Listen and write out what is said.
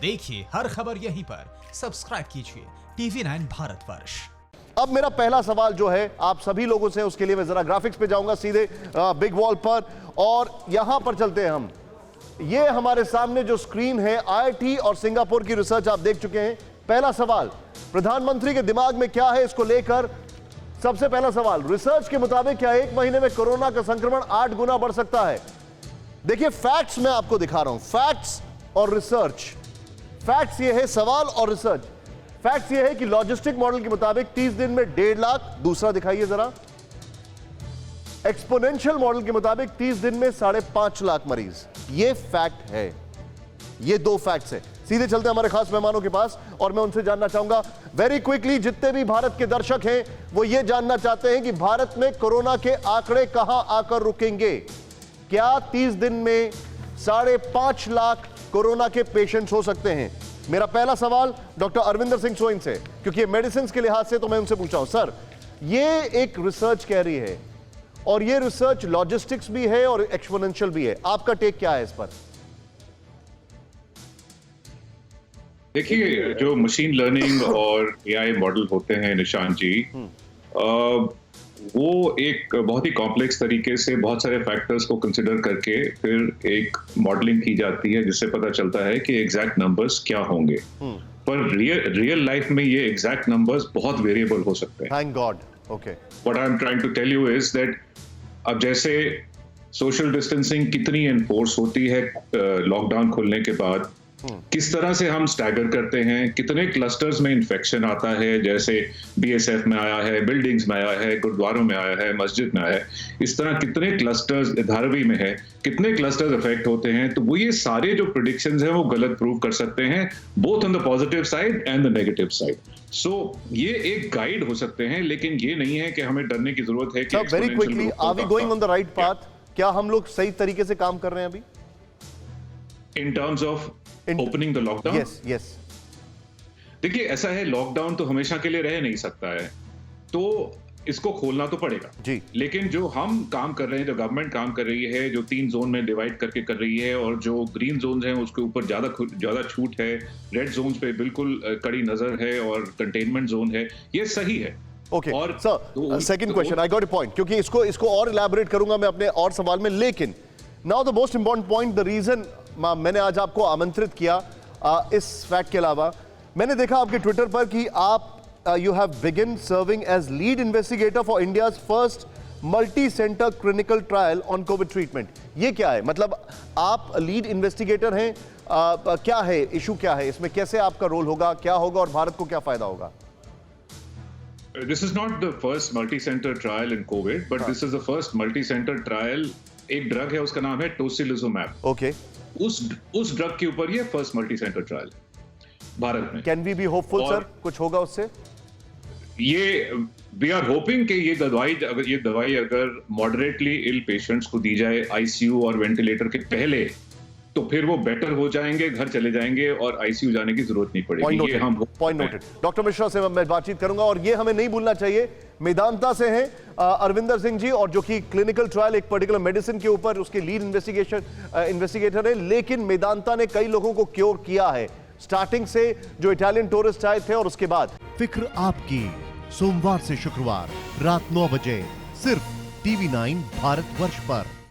देखिए हर खबर यहीं पर, सब्सक्राइब कीजिए TV9 भारतवर्ष। अब मेरा पहला सवाल जो है आप सभी लोगों से, उसके लिए मैं जरा ग्राफिक्स पे जाऊंगा सीधे बिग वॉल पर, और यहां पर चलते हैं हम। ये हमारे सामने जो स्क्रीन है, IIT और सिंगापुर की रिसर्च आप देख चुके हैं। पहला सवाल, प्रधानमंत्री के दिमाग में क्या है इसको लेकर? सबसे पहला सवाल, रिसर्च के मुताबिक क्या 1 महीने में कोरोना का संक्रमण 8 गुना बढ़ सकता है? देखिए फैक्ट्स मैं आपको दिखा रहा हूं, फैक्ट्स और रिसर्च। फैक्ट्स ये है, सवाल और रिसर्च। फैक्ट्स ये है कि लॉजिस्टिक मॉडल के मुताबिक 30 दिन में 1.5 लाख। दूसरा दिखाइए जरा, एक्सपोनेंशियल मॉडल के मुताबिक 30 दिन में 5.5 लाख मरीज। ये फैक्ट है, ये 2 फैक्ट्स है। सीधे चलते हैं हमारे खास मेहमानों के पास और मैं उनसे जानना चाहूंगा वेरी क्विकली, जितने भी भारत के दर्शक हैं वो ये जानना चाहते हैं कि भारत में कोरोना के आंकड़े कहां आकर रुकेंगे। क्या 30 दिन में 5.5 लाख कोरोना के पेशेंट्स हो सकते हैं? मेरा पहला सवाल डॉक्टर अरविंदर सिंह सोइन से, क्योंकि ये मेडिसिन के लिहाज से तो मैं उनसे पूछा हूं। सर, ये एक रिसर्च कह रही है और ये रिसर्च लॉजिस्टिक्स भी है और एक्सपोनेंशियल भी है, आपका टेक क्या है इस पर? देखिए, जो मशीन लर्निंग और AI मॉडल होते हैं निशांत जी, वो एक बहुत ही कॉम्प्लेक्स तरीके से बहुत सारे फैक्टर्स को कंसिडर करके फिर एक मॉडलिंग की जाती है, जिससे पता चलता है कि एग्जैक्ट नंबर्स क्या होंगे। पर रियल लाइफ में ये एग्जैक्ट नंबर्स बहुत वेरिएबल हो सकते हैं। Thank God. Okay, what I am trying to tell you is that अब जैसे सोशल डिस्टेंसिंग कितनी एनफोर्स होती है लॉकडाउन खुलने के बाद, किस तरह से हम स्टैगर करते हैं, कितने क्लस्टर्स में इन्फेक्शन आता है, जैसे BSF में आया है, बिल्डिंग्स में आया है, गुरुद्वारों में आया है, मस्जिद में आया है, इस तरह कितने क्लस्टर्स, धारावी में है, कितने क्लस्टर्स इफेक्ट होते हैं। तो वो ये सारे जो प्रेडिक्शंस हैं वो गलत प्रूव कर सकते हैं, both on the positive side and the negative side. So ये एक गाइड हो सकते हैं, लेकिन ये नहीं है कि हमें डरने की जरूरत है कि very quickly, are we going on the right path? क्या हम लोग सही तरीके से काम कर रहे हैं अभी in terms of opening the lockdown? Yes. देखिए, ऐसा है, लॉकडाउन तो हमेशा के लिए रह नहीं सकता है, तो इसको खोलना तो पड़ेगा जी। लेकिन जो हम काम कर रहे हैं, जो गवर्नमेंट काम कर रही है, जो 3 जोन में डिवाइड करके कर रही है, और जो ग्रीन जोन्स हैं उसके ऊपर ज्यादा छूट है, रेड जोन्स पे बिल्कुल कड़ी नजर है, और कंटेनमेंट जोन है, ये सही है। Okay sir, second question, I got a point, क्योंकि इसको और इलैबोरेट करूंगा मैं अपने और सवाल में। लेकिन now the most important point, the reason मैंने आज आपको आमंत्रित किया, इस फैक्ट के अलावा मैंने देखा आपके ट्विटर पर कि आप you have begin serving as lead investigator for India's first multi centre clinical trial on COVID treatment. ये क्या है? मतलब आप लीड इन्वेस्टिगेटर हैं, क्या है इशू, क्या है इसमें, कैसे आपका रोल होगा, क्या होगा और भारत को क्या फायदा होगा? This is not the first multi-center trial in COVID, but this is the first multi-center trial. एक ड्रग है, उसका नाम है टोसिलिजुमैब। ओके, उस ड्रग के ऊपर ये फर्स्ट मल्टी-सेंटर ट्रायल भारत में। Can we be hopeful sir, कुछ होगा उससे? ये वी आर होपिंग कि ये दवाई अगर मॉडरेटली इल पेशेंट्स को दी जाए ICU और वेंटिलेटर के पहले, तो फिर वो बेटर हो जाएंगे, घर चले जाएंगे और ICU जाने की जरूरत नहीं पड़ेगी। ये हम पॉइंट नोटेड। डॉक्टर मिश्रा से मैं बातचीत करूंगा, और ये हमें नहीं भूलना चाहिए, मेदांता से हैं अरविंदर सिंह जी, और जो कि क्लिनिकल ट्रायल एक पर्टिकुलर मेडिसिन के ऊपर उसके लीड इन्वेस्टिगेटर है, लेकिन मेदांता ने कई लोगों को क्योर किया है, स्टार्टिंग से जो इटालियन टूरिस्ट आए थे और उसके बाद। फिक्र आपकी, सोमवार से शुक्रवार रात 9 बजे सिर्फ TV9 भारतवर्ष पर।